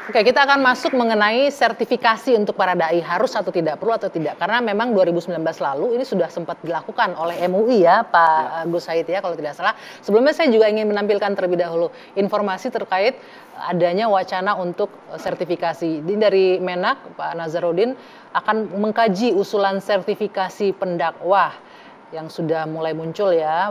Oke, kita akan masuk mengenai sertifikasi untuk para dai, harus atau tidak, perlu atau tidak. Karena memang 2019 lalu ini sudah sempat dilakukan oleh MUI ya Pak Gus Said ya kalau tidak salah. Sebelumnya saya juga ingin menampilkan terlebih dahulu informasi terkait adanya wacana untuk sertifikasi. Ini dari Menak, Pak Nazarudin akan mengkaji usulan sertifikasi pendakwah yang sudah mulai muncul ya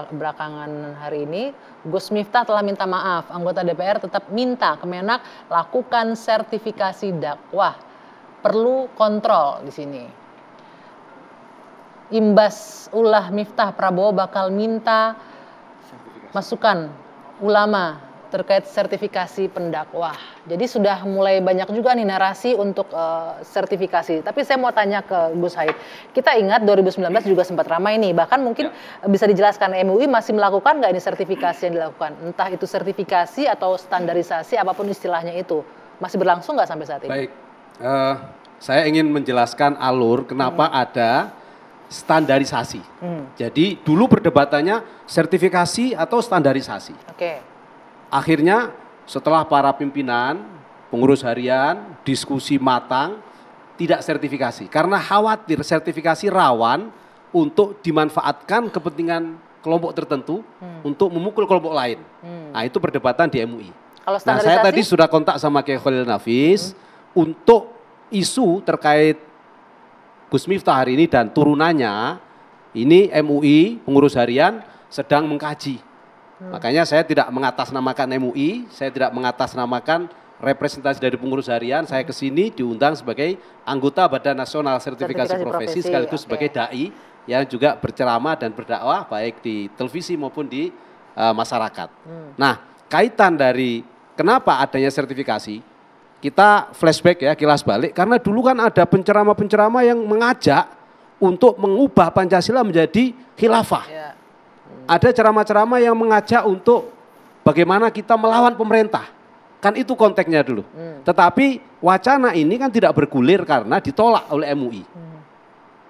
belakangan hari ini. Gus Miftah telah minta maaf, anggota DPR tetap minta Kemenak lakukan sertifikasi dakwah. Perlu kontrol di sini. Imbas ulah Miftah, Prabowo bakal minta masukan ulama terkait sertifikasi pendakwah. Jadi sudah mulai banyak juga nih narasi untuk sertifikasi. Tapi saya mau tanya ke Gus Said. Kita ingat 2019 juga sempat ramai nih. Bahkan mungkin bisa dijelaskan MUI masih melakukan nggak ini sertifikasi yang dilakukan? Entah itu sertifikasi atau standarisasi, apapun istilahnya itu. Masih berlangsung nggak sampai saat ini? Baik, saya ingin menjelaskan alur kenapa ada standarisasi. Jadi dulu perdebatannya sertifikasi atau standarisasi. Oke. Akhirnya setelah para pimpinan, pengurus harian, diskusi matang, tidak sertifikasi. Karena khawatir sertifikasi rawan untuk dimanfaatkan kepentingan kelompok tertentu untuk memukul kelompok lain. Nah itu perdebatan di MUI. Kalau nah saya tadi sudah kontak sama Kiai Khalil Nafis untuk isu terkait Gus Miftah hari ini dan turunannya, ini MUI, pengurus harian sedang mengkaji. Makanya saya tidak mengatasnamakan MUI, saya tidak mengatasnamakan representasi dari pengurus harian, saya ke sini diundang sebagai anggota Badan Nasional Sertifikasi Profesi sekaligus sebagai dai yang juga berceramah dan berdakwah baik di televisi maupun di masyarakat. Nah, kaitan dari kenapa adanya sertifikasi, kita flashback ya, kilas balik, karena dulu kan ada penceramah-penceramah yang mengajak untuk mengubah Pancasila menjadi khilafah. Ada ceramah-ceramah yang mengajak untuk bagaimana kita melawan pemerintah. Kan itu konteksnya dulu. Tetapi wacana ini kan tidak bergulir karena ditolak oleh MUI.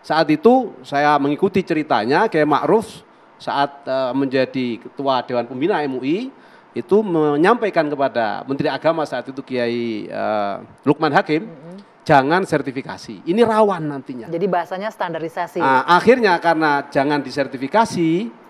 Saat itu saya mengikuti ceritanya, Kiai Ma'ruf saat menjadi ketua Dewan Pembina MUI, itu menyampaikan kepada Menteri Agama saat itu Kiai Lukman Hakim, jangan sertifikasi, ini rawan nantinya. Jadi bahasanya standarisasi. Nah, akhirnya karena jangan disertifikasi,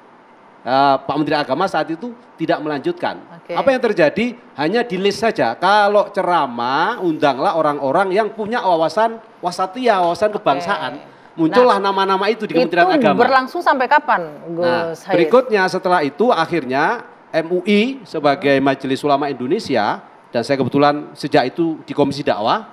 Pak Menteri Agama saat itu tidak melanjutkan. Apa yang terjadi? Hanya di list saja. Kalau ceramah, undanglah orang-orang yang punya wawasan wasatiyah, wawasan kebangsaan. Muncullah nama-nama itu di Kementerian Agama. Itu berlangsung sampai kapan, Gus Said? Berikutnya setelah itu akhirnya MUI sebagai Majelis Ulama Indonesia, dan saya kebetulan sejak itu di Komisi Dakwah,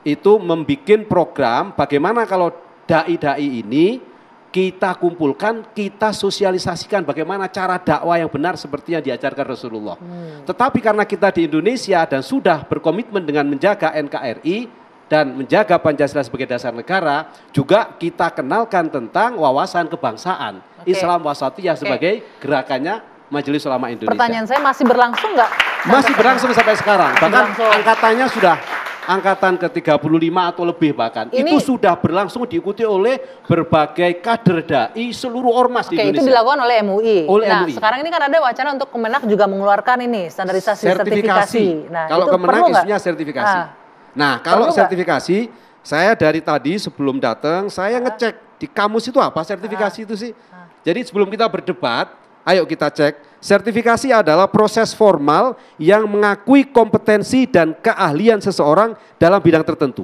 itu membuat program bagaimana kalau dai-dai ini kita kumpulkan, kita sosialisasikan bagaimana cara dakwah yang benar seperti yang diajarkan Rasulullah. Tetapi karena kita di Indonesia dan sudah berkomitmen dengan menjaga NKRI dan menjaga Pancasila sebagai dasar negara, juga kita kenalkan tentang wawasan kebangsaan. Islam Wasatiyah sebagai gerakannya Majelis Ulama Indonesia. Pertanyaan saya, masih berlangsung nggak? Masih berlangsung sampai sekarang. Bahkan angkatannya sudah angkatan ke-35 atau lebih bahkan. Ini, itu sudah berlangsung diikuti oleh berbagai kader dai seluruh ormas di Indonesia. Itu dilakukan oleh MUI. MUI. Sekarang ini kan ada wacana untuk Kemenak juga mengeluarkan ini standarisasi sertifikasi. Nah, kalau Kemenak isunya sertifikasi. Nah, kalau sertifikasi, saya dari tadi sebelum datang, saya ngecek di kamus itu apa sertifikasi itu sih. Jadi sebelum kita berdebat, ayo kita cek. Sertifikasi adalah proses formal yang mengakui kompetensi dan keahlian seseorang dalam bidang tertentu.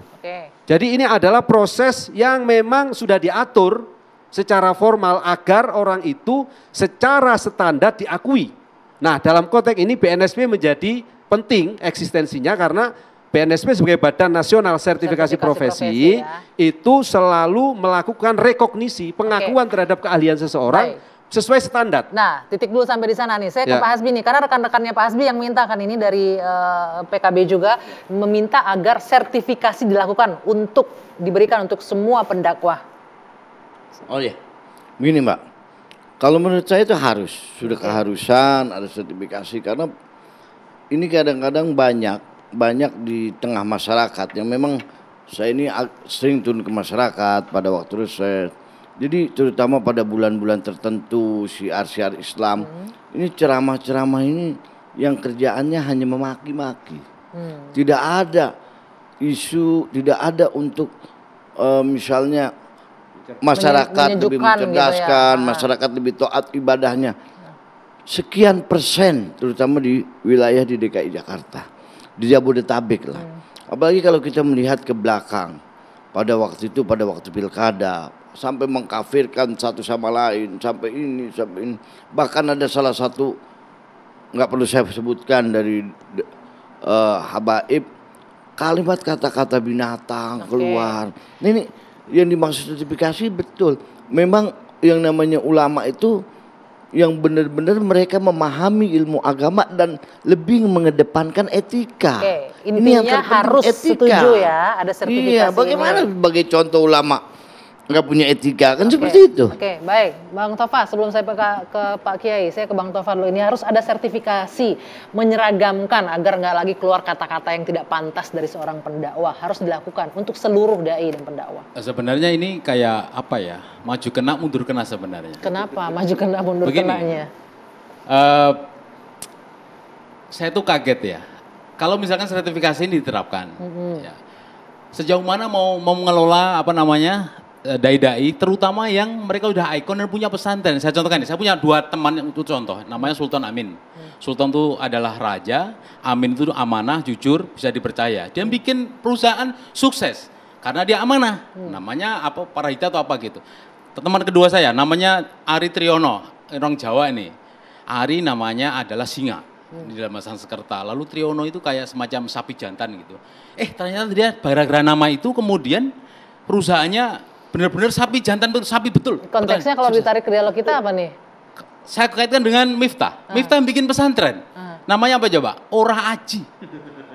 Jadi ini adalah proses yang memang sudah diatur secara formal agar orang itu secara standar diakui. Nah, dalam konteks ini BNSP menjadi penting eksistensinya karena BNSP sebagai Badan Nasional Sertifikasi Profesi itu selalu melakukan rekognisi, pengakuan terhadap keahlian seseorang sesuai standar. Nah, titik dulu sampai di sana nih. Saya ke Pak Hasbi nih, karena rekan-rekannya Pak Hasbi yang minta kan ini dari PKB juga meminta agar sertifikasi dilakukan untuk diberikan untuk semua pendakwah. Oh iya, begini Mbak. Kalau menurut saya itu harus, sudah keharusan ada sertifikasi karena ini kadang-kadang banyak di tengah masyarakat yang memang saya ini sering turun ke masyarakat pada waktu reses. Jadi terutama pada bulan-bulan tertentu syiar-syiar Islam ini ceramah-ceramah ini yang kerjaannya hanya memaki-maki. Tidak ada isu, tidak ada untuk misalnya masyarakat lebih mencerdaskan, gitu ya. masyarakat lebih taat ibadahnya. Sekian persen terutama di wilayah di DKI Jakarta, di Jabodetabek lah. Apalagi kalau kita melihat ke belakang pada waktu itu, pada waktu pilkada, sampai mengkafirkan satu sama lain, sampai ini. Bahkan ada salah satu, nggak perlu saya sebutkan, dari habaib, kalimat kata-kata binatang keluar. Ini yang dimaksud sertifikasi betul. Memang yang namanya ulama itu yang benar-benar mereka memahami ilmu agama dan lebih mengedepankan etika. Intinya ini yang harus setuju ya, ada sertifikasi. Iya, bagaimana sebagai contoh ulama nggak punya etika, kan seperti itu. Baik, Bang Tova, sebelum saya ke Pak Kiai, saya ke Bang Tova dulu. Ini harus ada sertifikasi, menyeragamkan agar nggak lagi keluar kata-kata yang tidak pantas dari seorang pendakwah. Harus dilakukan untuk seluruh dai dan pendakwah. Sebenarnya ini kayak apa ya, maju kena mundur kena sebenarnya. Kenapa maju kena mundur kenanya? Saya tuh kaget ya, kalau misalkan sertifikasi ini diterapkan, ya, sejauh mana mau mengelola apa namanya, dai-dai, terutama yang mereka udah ikon dan punya pesantren. Saya contohkan nih, saya punya 2 teman yang itu contoh, namanya Sultan Amin. Sultan itu adalah raja, Amin itu amanah, jujur, bisa dipercaya. Dia bikin perusahaan sukses karena dia amanah. Namanya apa, Parahita atau apa gitu. Teman kedua saya namanya Ari Triyono, orang Jawa ini. Ari namanya adalah singa di dalam Sanskerta. Lalu Triyono itu kayak semacam sapi jantan gitu. Ternyata dia gara-gara nama itu kemudian perusahaannya benar-benar sapi jantan, sapi betul. Konteksnya kalau ditarik ke dialog kita apa nih? Saya kaitkan dengan Miftah. Miftah bikin pesantren. Namanya apa coba? Ora Aji.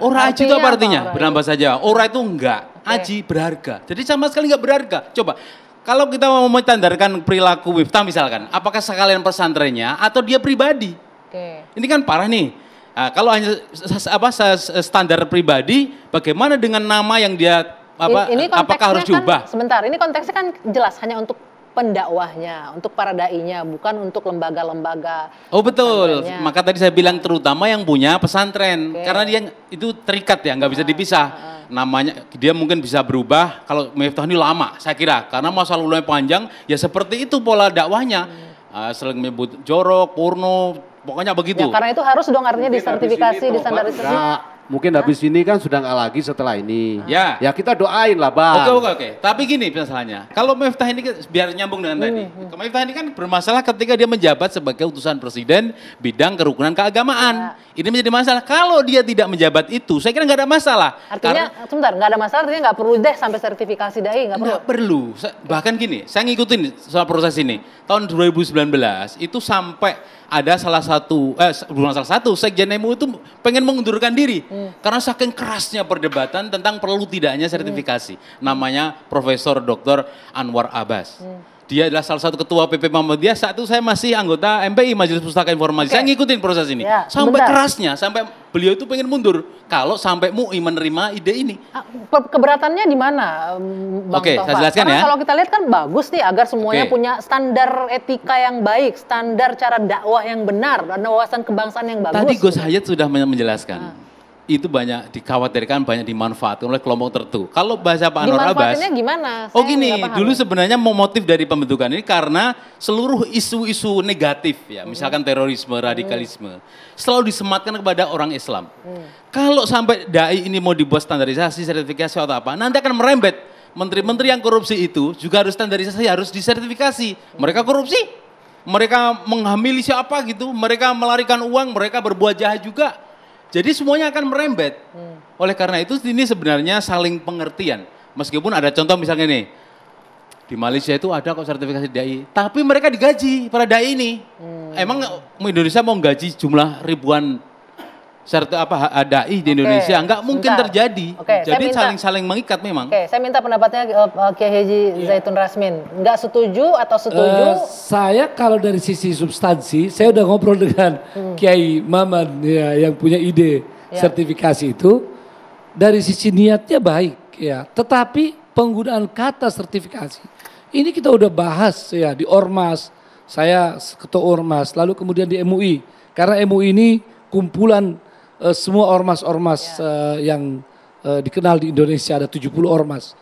Ora Aji itu apa artinya? Bernama saja. Ora itu enggak, Aji berharga. Jadi sama sekali enggak berharga. Coba, kalau kita mau menstandarkan perilaku Miftah misalkan, apakah sekalian pesantrennya atau dia pribadi? Ini kan parah nih. Nah, kalau hanya standar pribadi, bagaimana dengan nama yang dia apakah harus diubah? Sebentar, ini konteksnya kan jelas hanya untuk pendakwahnya, untuk para dai-nya, bukan untuk lembaga-lembaga. Oh betul, maka tadi saya bilang terutama yang punya pesantren, karena dia itu terikat ya, nggak bisa dipisah. Namanya dia mungkin bisa berubah. Kalau Miftah ini lama, saya kira, karena masa lalunya panjang, ya seperti itu pola dakwahnya. Sering menyebut jorok, porno, pokoknya begitu. Ya, karena itu harus dong artinya disertifikasi, distandarisasi. Mungkin habis ini kan sudah nggak lagi setelah ini. Ya kita doain lah Bang. Oke. Tapi gini masalahnya, kalau Miftah ini biar nyambung dengan tadi. Miftah ini kan bermasalah ketika dia menjabat sebagai utusan presiden bidang kerukunan keagamaan. Ini menjadi masalah. Kalau dia tidak menjabat itu, saya kira nggak ada masalah. Artinya, sebentar, nggak ada masalah artinya nggak perlu deh sampai sertifikasi dai, nggak perlu. Bahkan gini, saya ngikutin soal proses ini. Tahun 2019 itu sampai ada bukan salah satu, Sekjen MUI itu pengen mengundurkan diri. Karena saking kerasnya perdebatan tentang perlu tidaknya sertifikasi. Namanya Profesor Dr. Anwar Abbas. Dia adalah salah satu ketua PP Muhammadiyah. Saat itu saya masih anggota MPI, Majelis Pustaka Informasi. Saya ngikutin proses ini. Sampai kerasnya, sampai beliau itu pengen mundur. Kalau sampai MUI menerima ide ini. Keberatannya di mana, Bang Tova? Saya jelaskan ya. Kalau kita lihat kan bagus nih agar semuanya punya standar etika yang baik, standar cara dakwah yang benar, dan wawasan kebangsaan yang bagus. Tadi Gus Hayat sudah menjelaskan. Itu banyak dikhawatirkan, banyak dimanfaatkan oleh kelompok tertentu. Kalau bahasa Pak Anwar Abbas, gimana? Oh gini, dulu sebenarnya motif dari pembentukan ini karena seluruh isu-isu negatif ya, misalkan terorisme, radikalisme, selalu disematkan kepada orang Islam. Kalau sampai dai ini mau dibuat standarisasi, sertifikasi atau apa, nanti akan merembet. Menteri-menteri yang korupsi itu juga harus standarisasi, harus disertifikasi. Mereka korupsi, mereka menghamili siapa gitu, mereka melarikan uang, mereka berbuat jahat juga. Jadi semuanya akan merembet. Oleh karena itu ini sebenarnya saling pengertian. Meskipun ada contoh misalnya nih, di Malaysia itu ada kok sertifikasi dai, tapi mereka digaji para dai ini. Emang Indonesia mau gaji jumlah ribuan dai di Indonesia? Enggak mungkin terjadi. Jadi saling mengikat memang. Saya minta pendapatnya Kiai Haji Zaitun Rasmin. Enggak setuju atau setuju? Saya kalau dari sisi substansi, saya udah ngobrol dengan Kiai Maman ya, yang punya ide sertifikasi itu. Dari sisi niatnya baik ya, tetapi penggunaan kata sertifikasi ini kita udah bahas ya di Ormas. Saya ketua Ormas, lalu kemudian di MUI. Karena MUI ini kumpulan semua ormas-ormas yang dikenal di Indonesia, ada 70 ormas.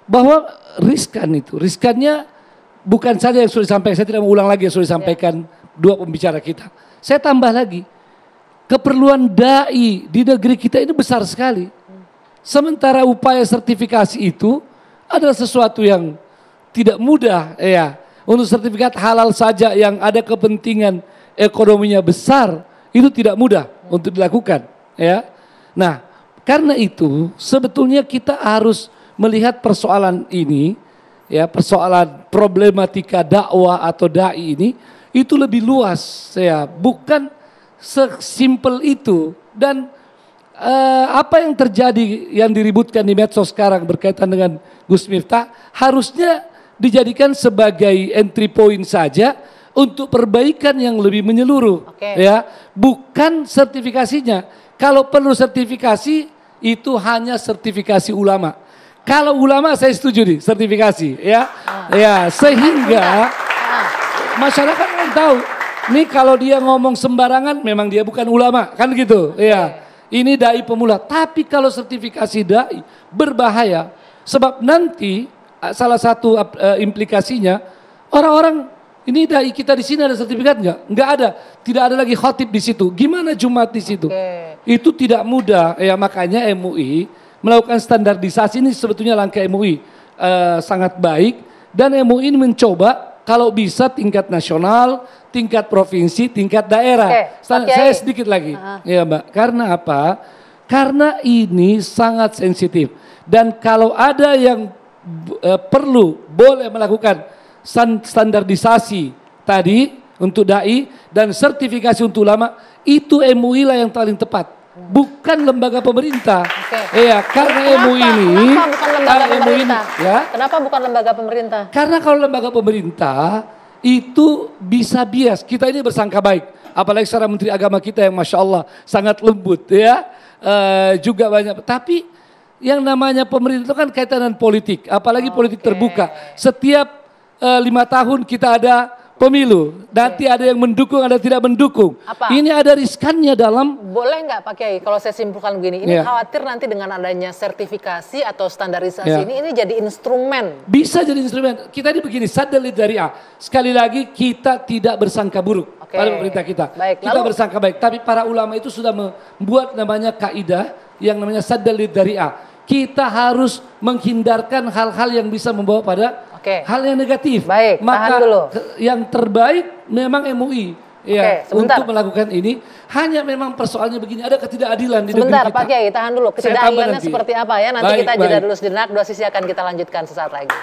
Bahwa riskannya bukan saja yang sudah disampaikan, saya tidak mau ulang lagi yang sudah disampaikan dua pembicara kita. Saya tambah lagi, keperluan dai di negeri kita ini besar sekali. Sementara upaya sertifikasi itu adalah sesuatu yang tidak mudah ya. Untuk sertifikat halal saja yang ada kepentingan ekonominya besar, itu tidak mudah untuk dilakukan ya. Nah, karena itu sebetulnya kita harus melihat persoalan ini ya, persoalan problematika dakwah atau dai ini itu lebih luas ya, bukan sesimpel itu. Dan apa yang terjadi yang diributkan di medsos sekarang berkaitan dengan Gus Miftah harusnya dijadikan sebagai entry point saja untuk perbaikan yang lebih menyeluruh ya, bukan sertifikasinya. Kalau perlu sertifikasi itu hanya sertifikasi ulama. Kalau ulama saya setuju nih sertifikasi ya. Ya, sehingga masyarakat kan tahu nih kalau dia ngomong sembarangan memang dia bukan ulama kan gitu ya. Ini dai pemula. Tapi kalau sertifikasi dai berbahaya sebab nanti salah satu implikasinya orang-orang ini dai kita di sini ada sertifikat nggak? Nggak ada. Tidak ada lagi khotib di situ. Gimana Jumat di situ? Itu tidak mudah. Ya makanya MUI melakukan standarisasi ini sebetulnya langkah MUI sangat baik dan MUI ini mencoba kalau bisa tingkat nasional, tingkat provinsi, tingkat daerah. Saya sedikit lagi, ya Mbak. Karena apa? Karena ini sangat sensitif dan kalau ada yang perlu boleh melakukan standarisasi tadi untuk dai dan sertifikasi untuk ulama, itu MUI lah yang paling tepat, bukan lembaga pemerintah. Iya, karena MUI ini bukan lembaga pemerintah? Ya. Kenapa bukan lembaga pemerintah? Karena kalau lembaga pemerintah itu bisa bias. Kita ini bersangka baik, apalagi secara Menteri Agama kita yang Masya Allah sangat lembut ya, juga banyak. Tapi yang namanya pemerintah itu kan kaitan dengan politik, apalagi politik terbuka. Setiap 5 tahun kita ada pemilu, nanti ada yang mendukung, ada yang tidak mendukung. Ini ada riskannya dalam. Boleh nggak Pak Kiai, kalau saya simpulkan begini, ini khawatir nanti dengan adanya sertifikasi atau standarisasi ini jadi instrumen. Bisa jadi instrumen. Kita ini begini, sadalid dari sekali lagi kita tidak bersangka buruk pada pemerintah kita. Kita bersangka baik, tapi para ulama itu sudah membuat namanya kaidah yang namanya sadalid dari Kita harus menghindarkan hal-hal yang bisa membawa pada hal yang negatif. Maka yang terbaik memang MUI untuk melakukan ini. Hanya memang persoalannya begini, ada ketidakadilan di negeri kita. Sebentar Pak Kiai, tahan dulu. Ketidakadilannya seperti apa ya? Nanti kita jeda dulu sejenak, dua sisi akan kita lanjutkan sesaat lagi.